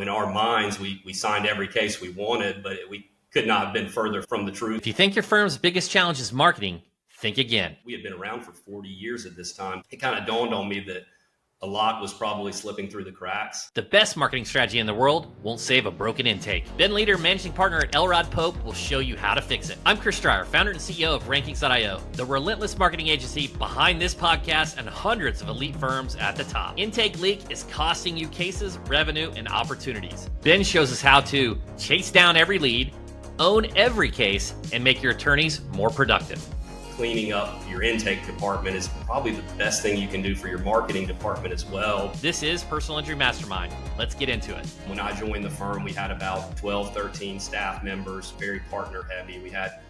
In our minds, we signed every case we wanted, but we could not have been further from the truth. If you think your firm's biggest challenge is marketing, think again. We had been around for 40 years at this time. It kind of dawned on me that a lot was probably slipping through the cracks. The best marketing strategy in the world won't save a broken intake. Ben Leader, managing partner at Elrod Pope, will show you how to fix it. I'm Chris Dreyer, founder and CEO of Rankings.io, the relentless marketing agency behind this podcast and hundreds of elite firms at the top. Intake leak is costing you cases, revenue, and opportunities. Ben shows us how to chase down every lead, own every case, and make your attorneys more productive. Cleaning up your intake department is probably the best thing you can do for your marketing department as well. This is Personal Injury Mastermind. Let's get into it. When I joined the firm, we had about 12, 13 staff members, very partner heavy. We had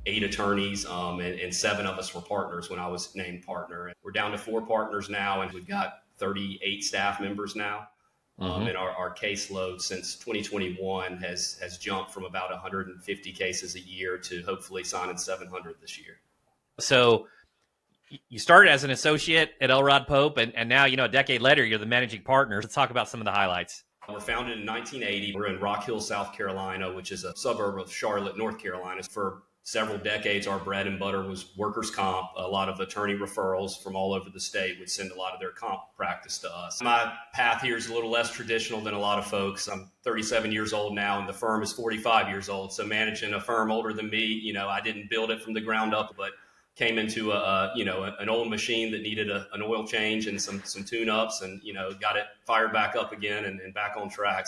8 attorneys and 7 of us were partners when I was named partner. We're down to 4 partners now, and we've got 38 staff members now. And our caseload since 2021 has jumped from about 150 cases a year to hopefully signing 700 this year. So you started as an associate at Elrod Pope, and now, a decade later, you're the managing partner. Let's talk about some of the highlights. We're founded in 1980. We're in Rock Hill, South Carolina, which is a suburb of Charlotte, North Carolina. For several decades, our bread and butter was workers' comp. A lot of attorney referrals from all over the state would send a lot of their comp practice to us. My path here is a little less traditional than a lot of folks. I'm 37 years old now, and the firm is 45 years old. So managing a firm older than me, I didn't build it from the ground up, but came into an old machine that needed an oil change and some tune-ups, and got it fired back up again and back on track.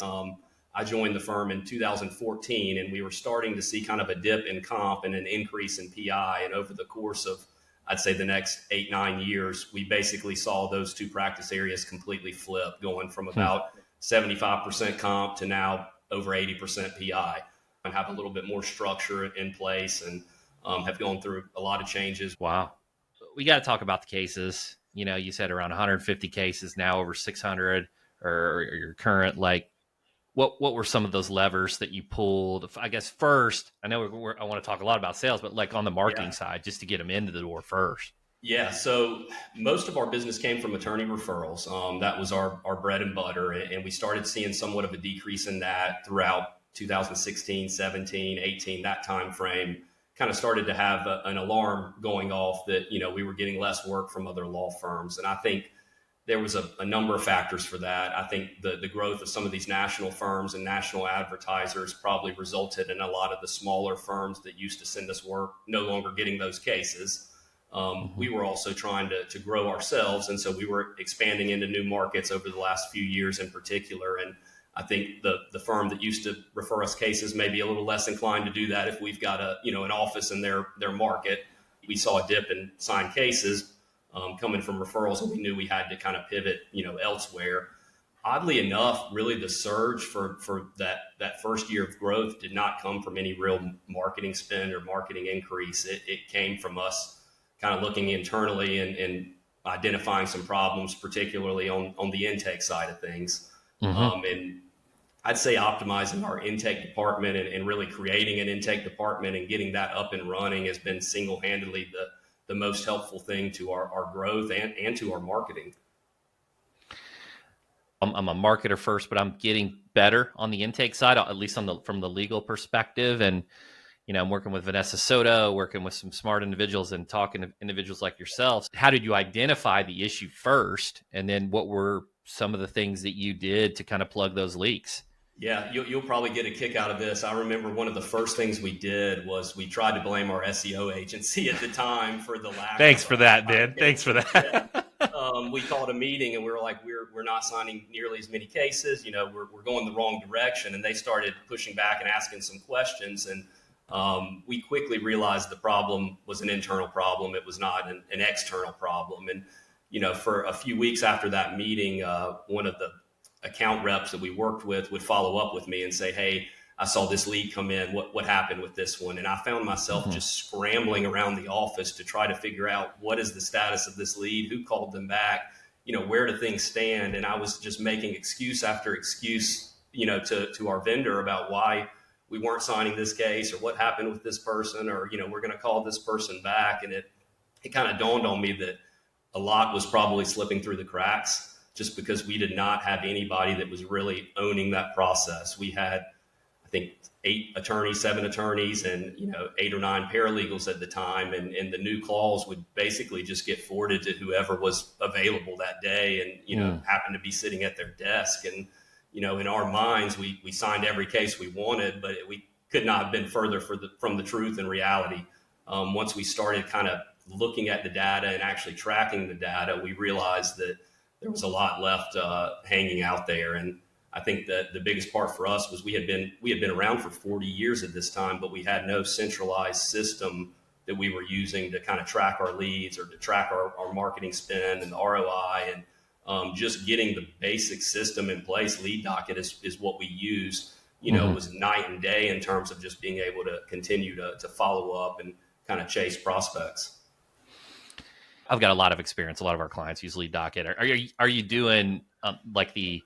I joined the firm in 2014, and we were starting to see kind of a dip in comp and an increase in PI. And over the course of, I'd say, the next 8-9 years, we basically saw those 2 practice areas completely flip, going from about 75% comp to now over 80% PI, and have a little bit more structure in place, and have gone through a lot of changes. Wow. We got to talk about the cases. You said around 150 cases, now over 600, or your current, what were some of those levers that you pulled? I guess first, I know I want to talk a lot about sales, but on the marketing side, just to get them into the door first. Yeah. So most of our business came from attorney referrals. That was our bread and butter. And we started seeing somewhat of a decrease in that throughout 2016, 17, 18, that time frame. Kind of started to have an alarm going off that, we were getting less work from other law firms. And I think there was a number of factors for that. I think the growth of some of these national firms and national advertisers probably resulted in a lot of the smaller firms that used to send us work no longer getting those cases. We were also trying to grow ourselves. And so we were expanding into new markets over the last few years in particular. And I think the firm that used to refer us cases may be a little less inclined to do that if we've got an office in their market. We saw a dip in signed cases coming from referrals, and we knew we had to kind of pivot, elsewhere. Oddly enough, really the surge for that first year of growth did not come from any real marketing spend or marketing increase. It came from us kind of looking internally and identifying some problems, particularly on the intake side of things. And I'd say optimizing our intake department and really creating an intake department and getting that up and running has been single-handedly the most helpful thing to our growth and to our marketing. I'm a marketer first, but I'm getting better on the intake side, at least from the legal perspective. And, I'm working with Vanessa Soto, working with some smart individuals and talking to individuals like yourselves. How did you identify the issue first? And then what were some of the things that you did to kind of plug those leaks? Yeah, you'll probably get a kick out of this. I remember one of the first things we did was we tried to blame our SEO agency at the time for the lack. Thanks for that, Ben. Thanks for that. We called a meeting and we were like, we're not signing nearly as many cases. We're going the wrong direction. And they started pushing back and asking some questions. And we quickly realized the problem was an internal problem. It was not an external problem. And for a few weeks after that meeting, one of the account reps that we worked with would follow up with me and say, hey, I saw this lead come in. What happened with this one? And I found myself just scrambling around the office to try to figure out what is the status of this lead, who called them back, where do things stand? And I was just making excuse after excuse, to our vendor about why we weren't signing this case or what happened with this person, or, we're going to call this person back. And it kind of dawned on me that a lot was probably slipping through the cracks. just because we did not have anybody that was really owning that process. We had, I think, 7 attorneys, and 8 or 9 paralegals at the time, and the new calls would basically just get forwarded to whoever was available that day, and happened to be sitting at their desk. And in our minds, we signed every case we wanted, but we could not have been further from the truth and reality. Once we started kind of looking at the data and actually tracking the data, we realized that there was a lot left hanging out there. And I think that the biggest part for us was we had been around for 40 years at this time, but we had no centralized system that we were using to kind of track our leads or to track our marketing spend and the ROI. And just getting the basic system in place, Lead Docket is what we use, was night and day in terms of just being able to continue to follow up and kind of chase prospects. I've got a lot of experience. A lot of our clients use Lead Docket. Are you doing like the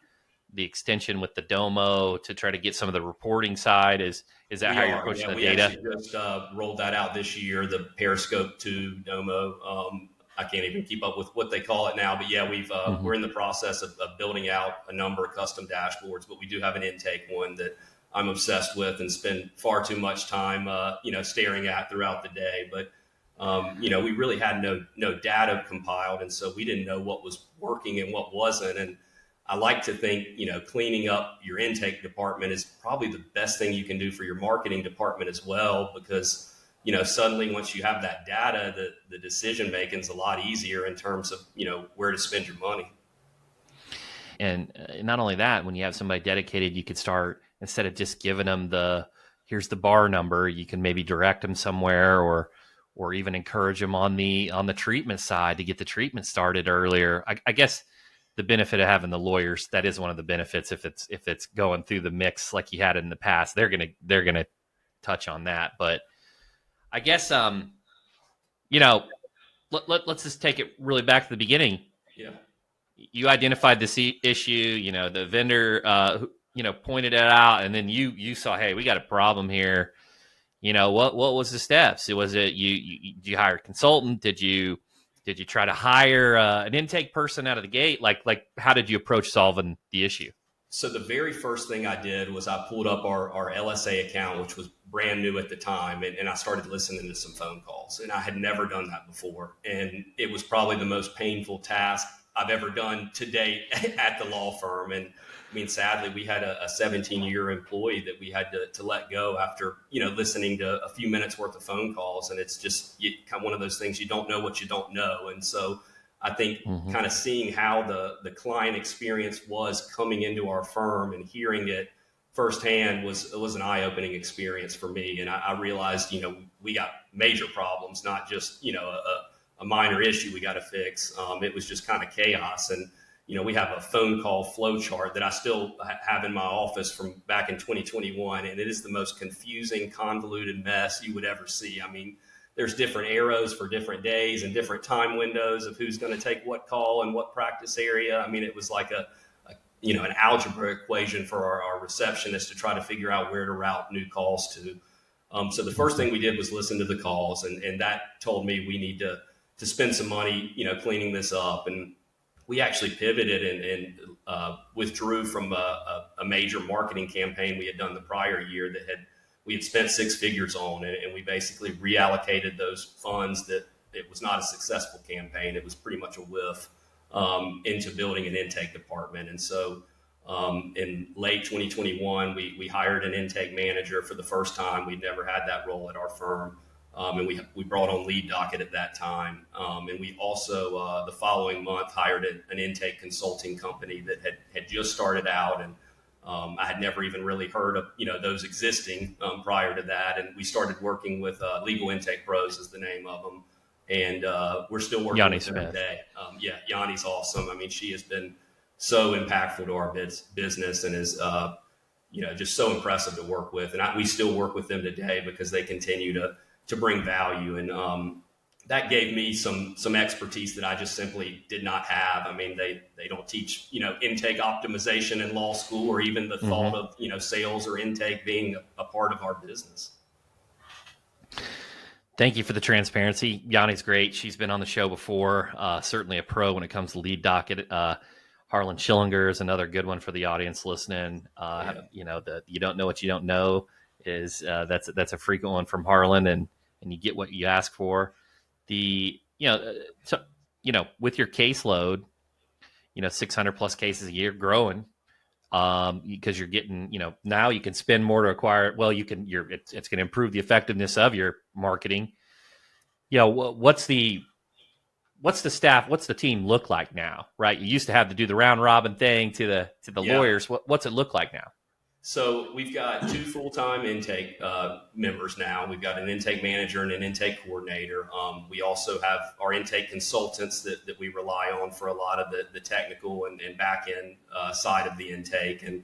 extension with the Domo to try to get some of the reporting side? Is that how you're approaching the data? We actually just rolled that out this year, the Periscope 2 Domo. I can't even keep up with what they call it now, but we're in the process of building out a number of custom dashboards, but we do have an intake one that I'm obsessed with and spend far too much time, staring at throughout the day. But we really had no data compiled, and so we didn't know what was working and what wasn't. And I like to think, cleaning up your intake department is probably the best thing you can do for your marketing department as well, because, suddenly once you have that data, the decision making is a lot easier in terms of, where to spend your money. And not only that, when you have somebody dedicated, you could start, instead of just giving them here's the bar number, you can maybe direct them somewhere, or even encourage them on the treatment side to get the treatment started earlier. I guess the benefit of having the lawyers, that is one of the benefits. If it's going through the mix like you had in the past, they're gonna touch on that. But I guess let's just take it really back to the beginning. Yeah, you identified this issue. The vendor pointed it out, and then you saw, hey, we got a problem here. What was the steps? Was it did you hire a consultant? Did you try to hire an intake person out of the gate? Like how did you approach solving the issue? So the very first thing I did was I pulled up our LSA account, which was brand new at the time, and I started listening to some phone calls. And I had never done that before, and it was probably the most painful task I've ever done to date at the law firm. And I mean, sadly, we had a 17-year employee that we had to let go after, listening to a few minutes worth of phone calls. And it's just kind of one of those things, you don't know what you don't know. And so I think kind of seeing how the client experience was coming into our firm and hearing it firsthand was an eye-opening experience for me. And I realized, we got major problems, not just, a minor issue we got to fix. It was just kind of chaos. And we have a phone call flow chart that I still have in my office from back in 2021, and it is the most confusing, convoluted mess you would ever see. I mean, there's different arrows for different days and different time windows of who's going to take what call and what practice area. I mean, it was like an algebra equation for our receptionist to try to figure out where to route new calls to. So the first thing we did was listen to the calls, and that told me we need to spend some money, cleaning this up. And we actually pivoted and withdrew from a major marketing campaign we had done the prior year that we had spent 6 figures on, and we basically reallocated those funds that it was not a successful campaign. It was pretty much a whiff, into building an intake department. And so in late 2021, we hired an intake manager for the first time. We'd never had that role at our firm. And we brought on Lead Docket at that time. And we also, the following month, hired an intake consulting company that had just started out. And I had never even really heard of, those existing prior to that. And we started working with Legal Intake Pros is the name of them. And we're still working Yanni with them Smith. today. Yanni's awesome. I mean, she has been so impactful to our business and is, just so impressive to work with. And we still work with them today because they continue to bring value. And that gave me some expertise that I just simply did not have. I mean, they don't teach, intake optimization in law school, or even the thought of, sales or intake being a part of our business. Thank you for the transparency. Yanni's great. She's been on the show before. Certainly a pro when it comes to Lead Docket. Harlan Schillinger is another good one for the audience listening. The you don't know what you don't know is that's a frequent one from Harlan, and you get what you ask for. The so with your caseload, 600 plus cases a year, growing, because you're getting, now you can spend more to acquire. Well, it's going to improve the effectiveness of your marketing. What's the staff, what's the team look like now, right? You used to have to do the round robin thing to the Yeah. lawyers. What's it look like now? So we've got 2 full-time intake members now. We've got an intake manager and an intake coordinator. We also have our intake consultants that we rely on for a lot of the technical and back-end side of the intake. And,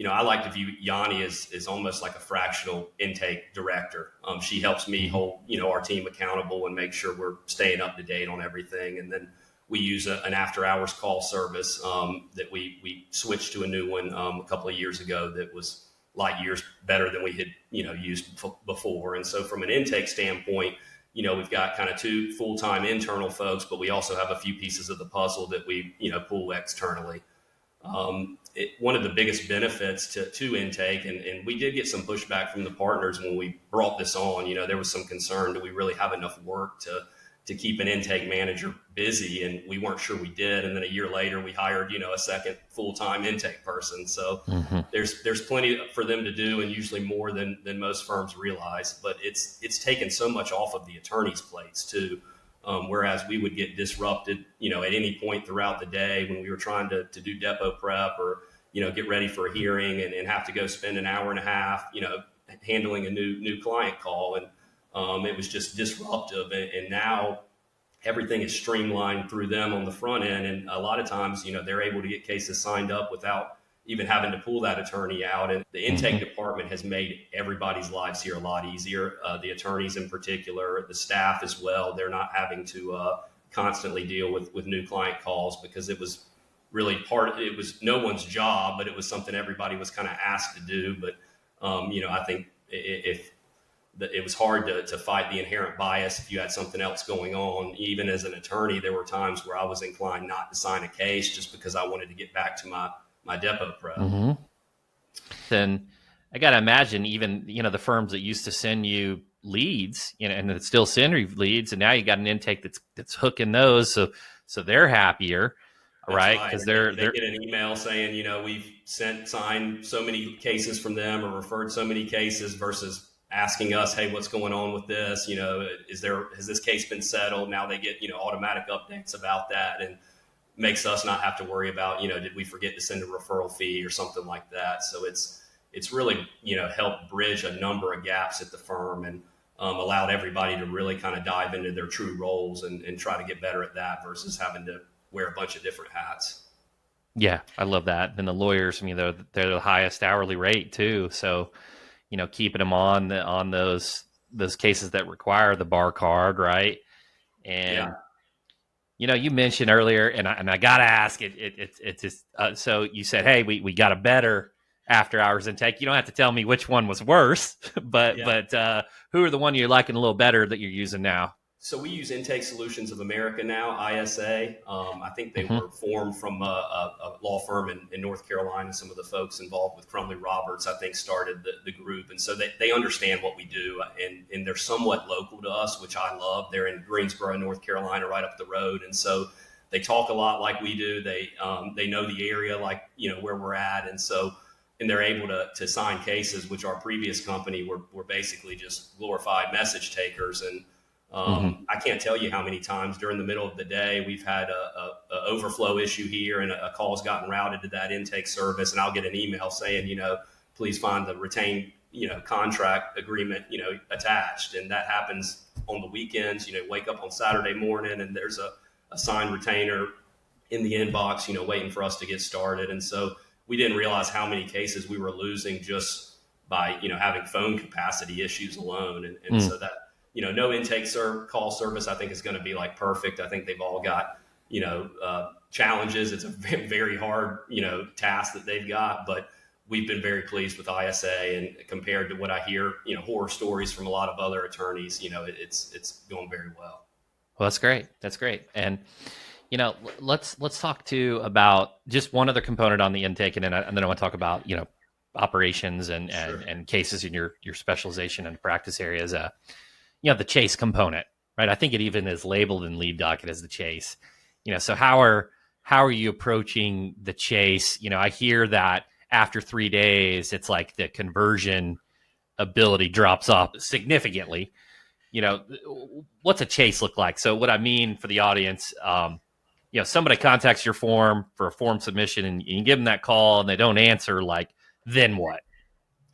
I like to view Yanni as almost like a fractional intake director. She helps me hold, our team accountable and make sure we're staying up to date on everything. And then we use an after-hours call service that we switched to a new one a couple of years ago that was light years better than we had used before. And so from an intake standpoint, we've got kind of 2 full-time internal folks, but we also have a few pieces of the puzzle that we pull externally. One of the biggest benefits to intake, and we did get some pushback from the partners when we brought this on. There was some concern, do we really have enough work to keep an intake manager busy? And we weren't sure we did. And then a year later, we hired, a second full-time intake person. So there's plenty for them to do, and usually more than most firms realize. But it's taken so much off of the attorney's plates too. Whereas we would get disrupted, at any point throughout the day when we were trying to do depot prep or, get ready for a hearing and have to go spend an hour and a half, handling a new client call. And it was just disruptive. And now everything is streamlined through them on the front end. And a lot of times, they're able to get cases signed up without even having to pull that attorney out. And the intake department has made everybody's lives here a lot easier. The attorneys in particular, the staff as well. They're not having to constantly deal with new client calls, because it was really it was no one's job, but it was something everybody was kind of asked to do. But, I think if it was hard to fight the inherent bias if you had something else going on. Even as an attorney, there were times where I was inclined not to sign a case just because I wanted to get back to my depot prep. Then I got to imagine even, the firms that used to send you leads, and that still send you leads, and now you got an intake that's hooking those. So they're happier, right? Because they get an email saying, we've signed so many cases from them or referred so many cases, versus asking us, hey, what's going on with this? Has this case been settled? Now they get, automatic updates about that, and makes us not have to worry about, did we forget to send a referral fee or something like that? So it's really, helped bridge a number of gaps at the firm, and allowed everybody to really kind of dive into their true roles and try to get better at that versus having to wear a bunch of different hats. Yeah, I love that. And the lawyers, they're the highest hourly rate too. So, keeping them on those cases that require the bar card, right? And you mentioned earlier, and I gotta ask it's just so you said, hey, we got a better after hours intake. You don't have to tell me which one was worse, but who are the one you're liking a little better that you're using now? So we use Intake Solutions of America now, ISA. I think they were formed from a law firm in North Carolina. Some of the folks involved with Crumley Roberts, I think, started the group. And so they understand what we do, and they're somewhat local to us, which I love. They're in Greensboro, North Carolina, right up the road. And so they talk a lot like we do. They know the area like, where we're at. And so, and they're able to sign cases, which our previous company were basically just glorified message takers. And I can't tell you how many times during the middle of the day we've had a overflow issue here, and a call's gotten routed to that intake service, and I'll get an email saying, please find the retained, contract agreement, attached. And that happens on the weekends. Wake up on Saturday morning and there's a signed retainer in the inbox, waiting for us to get started. And so we didn't realize how many cases we were losing just by, having phone capacity issues alone. And so that, no intake call service, I think, is going to be like perfect. I think they've all got, challenges. It's a very hard, task that they've got, but we've been very pleased with ISA, and compared to what I hear, horror stories from a lot of other attorneys, it's going very well. Well, that's great. That's great. And, Let's talk too about just one other component on the intake, and then I want to talk about operations Sure. and cases in your specialization and practice areas. The chase component, right? I think it even is labeled in lead docket as the chase. So how are you approaching the chase? I hear that after 3 days, it's like the conversion ability drops off significantly. What's a chase look like? So what I mean for the audience, somebody contacts your form for a form submission and you give them that call and they don't answer, like, then what?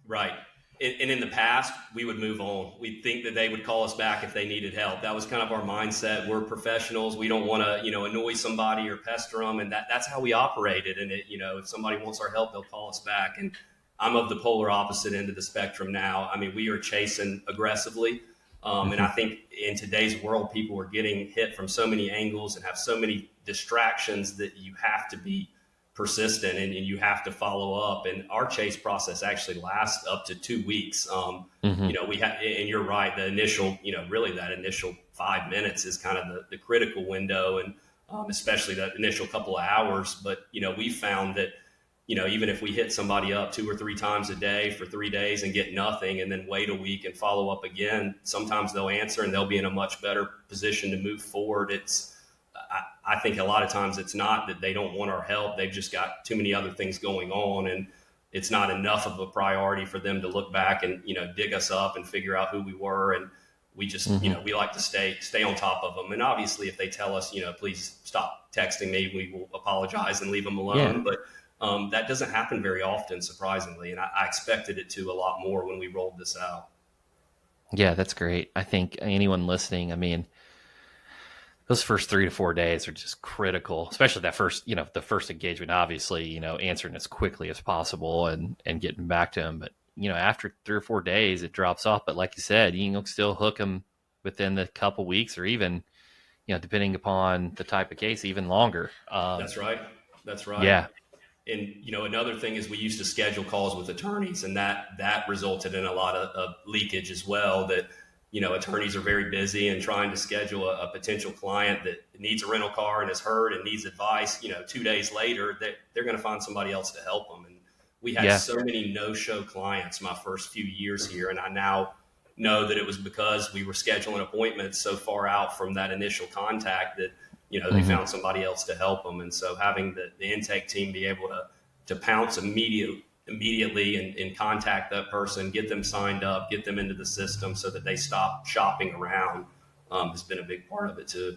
Right. And in the past, we would move on. We'd think that they would call us back if they needed help. That was kind of our mindset. We're professionals. We don't want to, annoy somebody or pester them. And that's how we operated. And if somebody wants our help, they'll call us back. And I'm of the polar opposite end of the spectrum now. I mean, we are chasing aggressively. And I think in today's world, people are getting hit from so many angles and have so many distractions that you have to be persistent and you have to follow up. And our chase process actually lasts up to 2 weeks. We have, and you're right, the initial, really that initial 5 minutes is kind of the critical window, and especially that initial couple of hours. But, we found that, even if we hit somebody up 2 or 3 times a day for 3 days and get nothing and then wait a week and follow up again, sometimes they'll answer and they'll be in a much better position to move forward. I think a lot of times it's not that they don't want our help. They've just got too many other things going on, and it's not enough of a priority for them to look back and, dig us up and figure out who we were. And we just, we like to stay on top of them. And obviously if they tell us, please stop texting me, we will apologize and leave them alone. Yeah. But that doesn't happen very often, surprisingly. And I expected it to a lot more when we rolled this out. Yeah, that's great. I think anyone listening, I mean, those first 3 to 4 days are just critical, especially that first, the first engagement, obviously, answering as quickly as possible and getting back to them. But, after 3 or 4 days, it drops off. But like you said, you can still hook them within the couple weeks or even, depending upon the type of case, even longer. That's right. Yeah. And, another thing is we used to schedule calls with attorneys, and that resulted in a lot of leakage as well. That, attorneys are very busy and trying to schedule a potential client that needs a rental car and is hurt and needs advice. 2 days later, they're going to find somebody else to help them. And we had so many no-show clients my first few years here, and I now know that it was because we were scheduling appointments so far out from that initial contact that they found somebody else to help them. And so having the intake team be able to pounce immediately and contact that person, get them signed up, get them into the system so that they stop shopping around has been a big part of it too.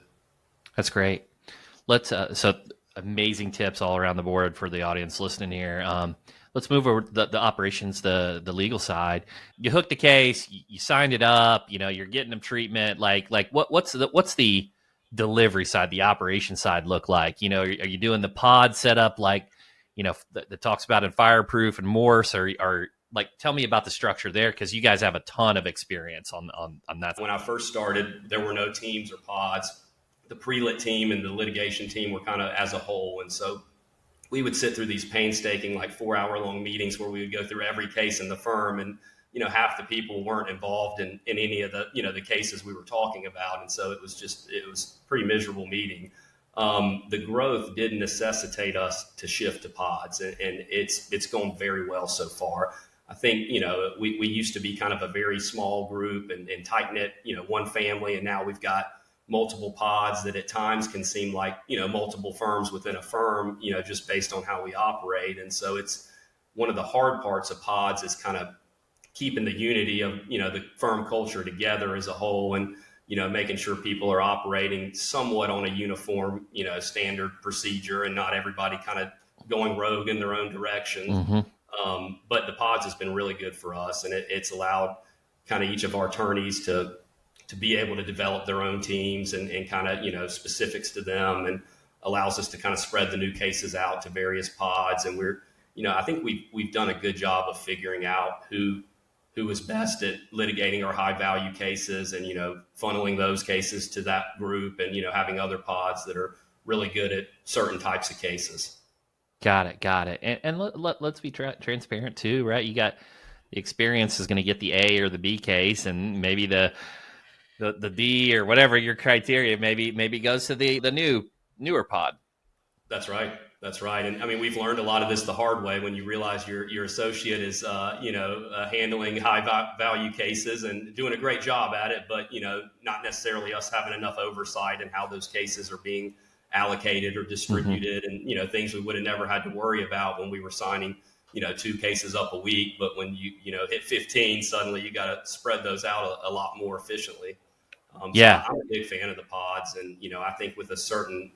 That's great. Let's so amazing tips all around the board for the audience listening here. Let's move over the operations, the legal side. You hooked the case, you signed it up, you're getting them treatment. Like what's the delivery side, the operation side look like? Are you doing the pod setup like, that talks about in Fireproof and Morse, or like, tell me about the structure there, because you guys have a ton of experience on that. When I first started, there were no teams or pods. The pre-lit team and the litigation team were kind of as a whole. And so we would sit through these painstaking, like 4-hour-long meetings where we would go through every case in the firm. And, half the people weren't involved in any of the, the cases we were talking about. And so it was a pretty miserable meeting. The growth did necessitate us to shift to pods, and it's gone very well so far. I think, we used to be kind of a very small group and tight knit, one family, and now we've got multiple pods that at times can seem like, multiple firms within a firm, just based on how we operate. And so it's one of the hard parts of pods is kind of keeping the unity of, the firm culture together as a whole, and, making sure people are operating somewhat on a uniform, standard procedure and not everybody kind of going rogue in their own direction. But the pods has been really good for us, and it's allowed kind of each of our attorneys to be able to develop their own teams and kind of, specifics to them, and allows us to kind of spread the new cases out to various pods. And we're, I think we've done a good job of figuring out who is best at litigating our high value cases and, funneling those cases to that group, and, having other pods that are really good at certain types of cases. Got it. And let's be transparent too, right? You got the experience is going to get the A or the B case, and maybe the D or whatever your criteria maybe goes to the new newer pod. That's right. That's right. And I mean, we've learned a lot of this the hard way when you realize your associate is, handling high value cases and doing a great job at it, but, not necessarily us having enough oversight in how those cases are being allocated or distributed and, things we would have never had to worry about when we were signing, 2 cases up a week. But when you hit 15, suddenly you got to spread those out a lot more efficiently. So I'm a big fan of the pods. And, I think with a certain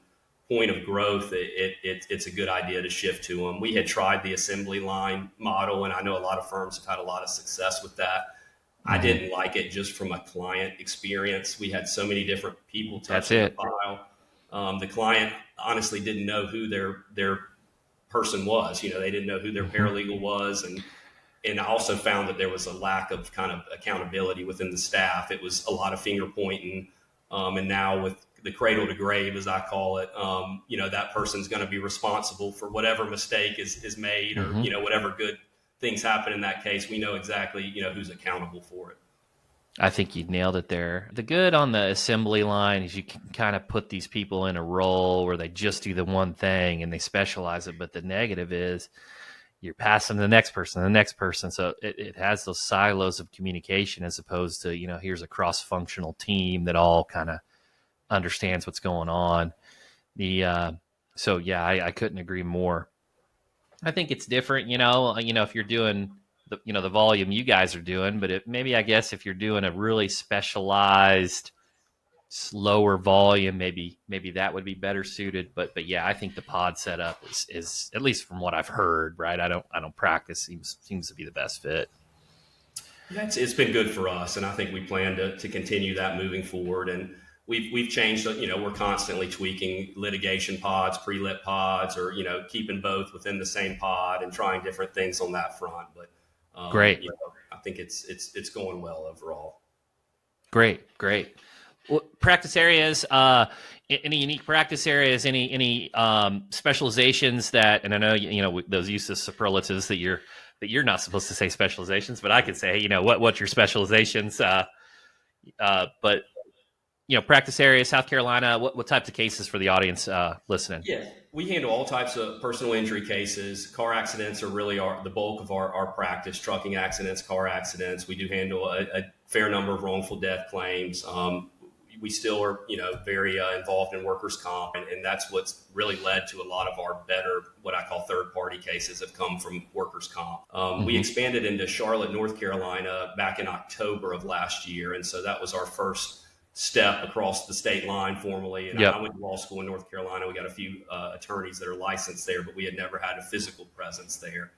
point of growth, it's a good idea to shift to them. We had tried the assembly line model, and I know a lot of firms have had a lot of success with that. I didn't like it just from a client experience. We had so many different people touching the file. The client honestly didn't know who their person was. They didn't know who their paralegal was. And I also found that there was a lack of kind of accountability within the staff. It was a lot of finger pointing. And now with the cradle to grave, as I call it, that person's going to be responsible for whatever mistake is made or, whatever good things happen in that case. We know exactly, who's accountable for it. I think you nailed it there. The good on the assembly line is you can kind of put these people in a role where they just do the one thing and they specialize it. But the negative is you're passing the next person. So it has those silos of communication as opposed to, here's a cross-functional team that all kind of understands what's going on. I couldn't agree more. I think it's different, if you're doing the volume you guys are doing, but I guess if you're doing a really specialized, slower volume, maybe that would be better suited. But yeah, I think the pod setup is at least from what I've heard, right? I don't practice, seems to be the best fit. It's been good for us, and I think we plan to continue that moving forward. And we've changed, we're constantly tweaking litigation pods, pre-lit pods, or, keeping both within the same pod and trying different things on that front. But great. I think it's going well overall. Great. Well, practice areas, any unique practice areas, any specializations that, and I know, those use of superlatives that you're not supposed to say specializations, but I could say, what's your specializations? But practice areas, South Carolina, what types of cases for the audience listening? Yeah, we handle all types of personal injury cases. Car accidents are really the bulk of our practice. Trucking accidents, car accidents. We do handle a fair number of wrongful death claims. We still are, very involved in workers' comp, and that's what's really led to a lot of our better, what I call third-party cases have come from workers' comp. We expanded into Charlotte, North Carolina back in October of last year, and so that was our first step across the state line formally. And I went to law school in North Carolina. We got a few attorneys that are licensed there, but we had never had a physical presence there.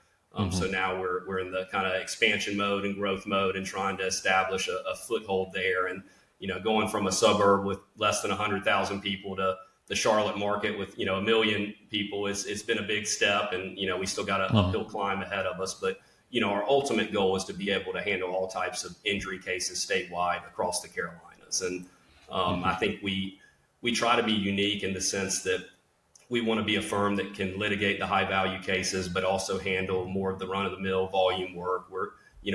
So now we're in the kind of expansion mode and growth mode and trying to establish a foothold there. And, going from a suburb with less than 100,000 people to the Charlotte market with, 1 million people it's been a big step. And, we still got an uphill climb ahead of us. But, our ultimate goal is to be able to handle all types of injury cases statewide across the Carolinas. And I think we try to be unique in the sense that we want to be a firm that can litigate the high value cases, but also handle more of the run of the mill volume work.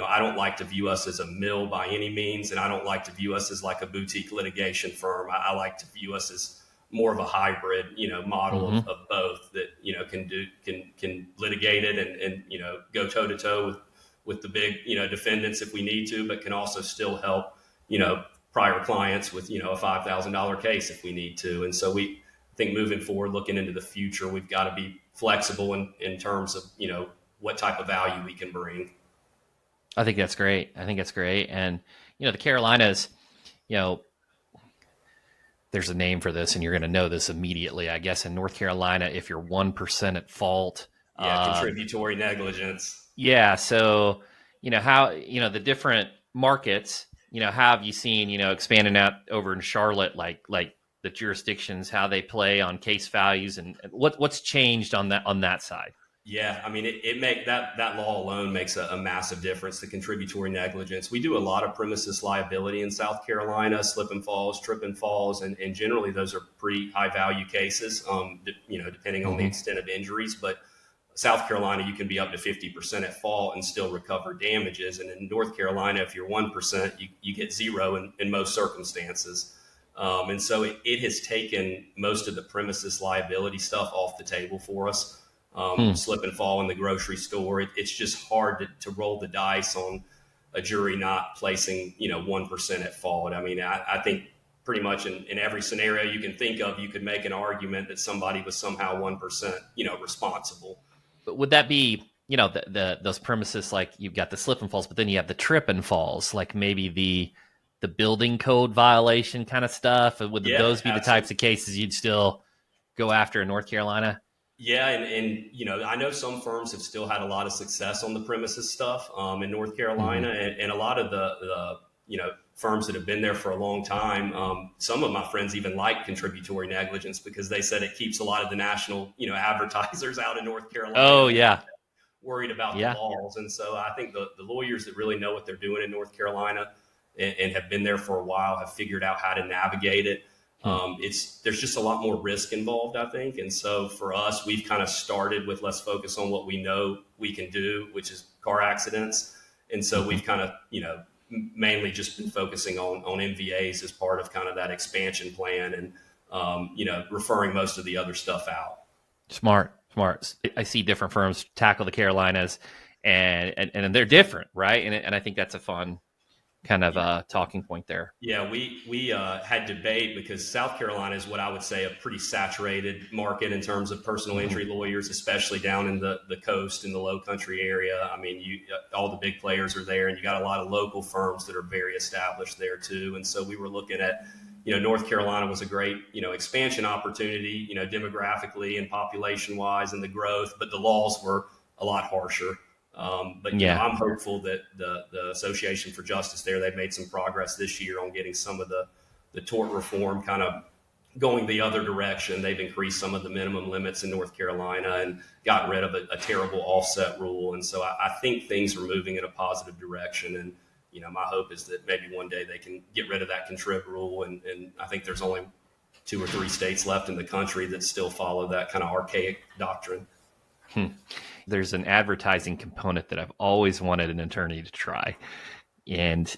I don't like to view us as a mill by any means, and I don't like to view us as like a boutique litigation firm. I like to view us as more of a hybrid, model of both that, can litigate it and go toe to toe with the big, defendants if we need to, but can also still help, prior clients with, a $5,000 case if we need to. And so I think moving forward, looking into the future, we've got to be flexible in terms of, what type of value we can bring. I think that's great. And, the Carolinas, there's a name for this and you're going to know this immediately, I guess. In North Carolina, if you're 1% at fault. Contributory negligence. Yeah. So, how, the different markets, how have you seen, expanding out over in Charlotte, like the jurisdictions, how they play on case values and what's changed on that side? Yeah, I mean, it make that law alone makes a massive difference. The contributory negligence. We do a lot of premises liability in South Carolina, slip and falls, trip and falls, and generally those are pretty high value cases. Depending on the extent of injuries, but South Carolina, you can be up to 50% at fault and still recover damages. And in North Carolina, if you're 1%, you get zero in most circumstances. And so it has taken most of the premises liability stuff off the table for us. Slip and fall in the grocery store. It's just hard to roll the dice on a jury not placing, 1% at fault. I mean, I think pretty much in every scenario you can think of, you could make an argument that somebody was somehow 1%, responsible. But would that be, those premises, like you've got the slip and falls, but then you have the trip and falls, like maybe the building code violation kind of stuff? Would those be absolutely the types of cases you'd still go after in North Carolina? Yeah, and I know some firms have still had a lot of success on the premises stuff in North Carolina, and a lot of the firms that have been there for a long time. Some of my friends even like contributory negligence because they said it keeps a lot of the national advertisers out of North Carolina. Oh yeah, worried about the laws, and so I think the lawyers that really know what they're doing in North Carolina and have been there for a while have figured out how to navigate it. There's just a lot more risk involved, I think. And so for us, we've kind of started with let's focus on what we know we can do, which is car accidents. And so we've kind of, mainly just been focusing on MVAs as part of kind of that expansion plan and, referring most of the other stuff out. Smart. I see different firms tackle the Carolinas and they're different, right? And I think that's a fun kind of talking point there. Yeah, we had debate because South Carolina is what I would say a pretty saturated market in terms of personal injury lawyers, especially down in the coast in the low country area. I mean, all the big players are there, and you got a lot of local firms that are very established there too. And so we were looking at, North Carolina was a great, expansion opportunity, demographically and population wise and the growth, but the laws were a lot harsher. But I'm hopeful that the Association for Justice there, they've made some progress this year on getting some of the tort reform kind of going the other direction. They've increased some of the minimum limits in North Carolina and gotten rid of a terrible offset rule. And so I think things are moving in a positive direction. And, my hope is that maybe one day they can get rid of that contrib rule. And I think there's only 2 or 3 states left in the country that still follow that kind of archaic doctrine. There's an advertising component that I've always wanted an attorney to try. And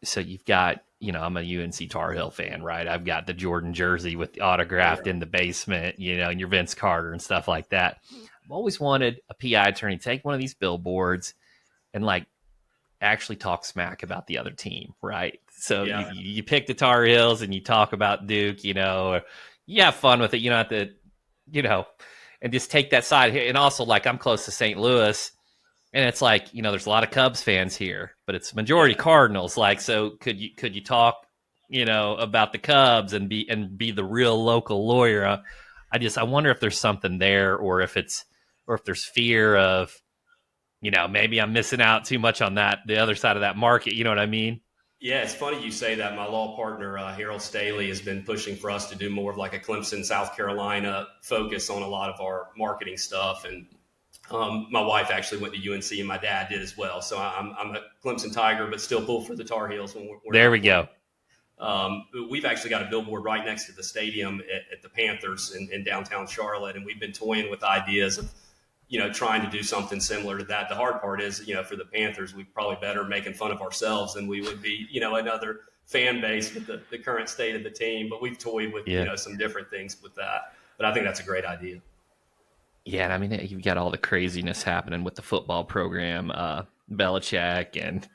so you've got, I'm a UNC Tar Heel fan, right? I've got the Jordan jersey with the autographed in the basement, and your Vince Carter and stuff like that. I've always wanted a PI attorney to take one of these billboards and actually talk smack about the other team, right? So you pick the Tar Heels and you talk about Duke, or you have fun with it, and just take that side here. And also, I'm close to St. Louis, and it's there's a lot of Cubs fans here, but it's majority Cardinals. So could you talk, about the Cubs and be the real local lawyer? I wonder if there's something there, or if there's fear of, maybe I'm missing out too much on the other side of that market. You know what I mean? Yeah, it's funny you say that. My law partner, Harold Staley, has been pushing for us to do more of a Clemson, South Carolina focus on a lot of our marketing stuff. And my wife actually went to UNC and my dad did as well. So I'm a Clemson Tiger, but still pull for the Tar Heels. There we go. We've actually got a billboard right next to the stadium at the Panthers in downtown Charlotte. And we've been toying with ideas of, trying to do something similar to that. The hard part is, for the Panthers, we're probably better making fun of ourselves than we would be, another fan base with the current state of the team. But we've toyed with, some different things with that. But I think that's a great idea. Yeah, and I mean, you've got all the craziness happening with the football program, Belichick, and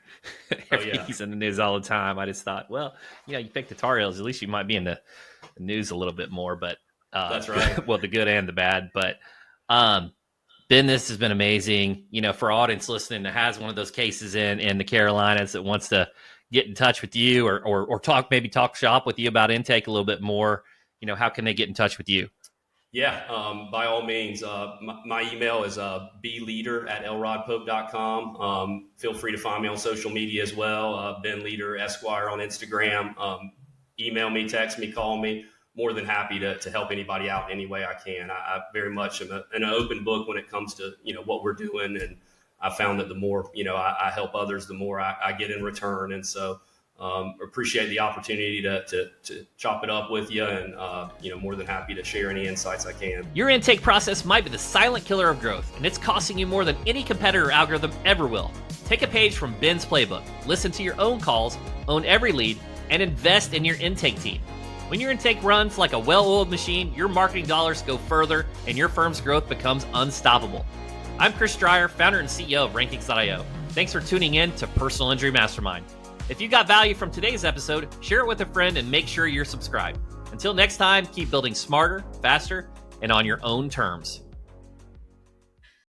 he's in the news all the time. I just thought, well, you pick the Tar Heels, at least you might be in the news a little bit more. But that's right. Well, the good and the bad. But Ben, this has been amazing. For our audience listening that has one of those cases in the Carolinas that wants to get in touch with you or talk shop with you about intake a little bit more, how can they get in touch with you? Yeah, by all means. My email is bleader@elrodpope.com. Feel free to find me on social media as well. Ben Leader Esquire on Instagram. Email me, text me, call me. More than happy to help anybody out any way I can. I very much am an open book when it comes to, what we're doing. And I found that the more, I help others, the more I get in return. And so appreciate the opportunity to chop it up with you and, more than happy to share any insights I can. Your intake process might be the silent killer of growth, and it's costing you more than any competitor algorithm ever will. Take a page from Ben's playbook, listen to your own calls, own every lead, and invest in your intake team. When your intake runs like a well-oiled machine, your marketing dollars go further and your firm's growth becomes unstoppable. I'm Chris Dreyer, founder and CEO of Rankings.io. Thanks for tuning in to Personal Injury Mastermind. If you got value from today's episode, share it with a friend and make sure you're subscribed. Until next time, keep building smarter, faster, and on your own terms.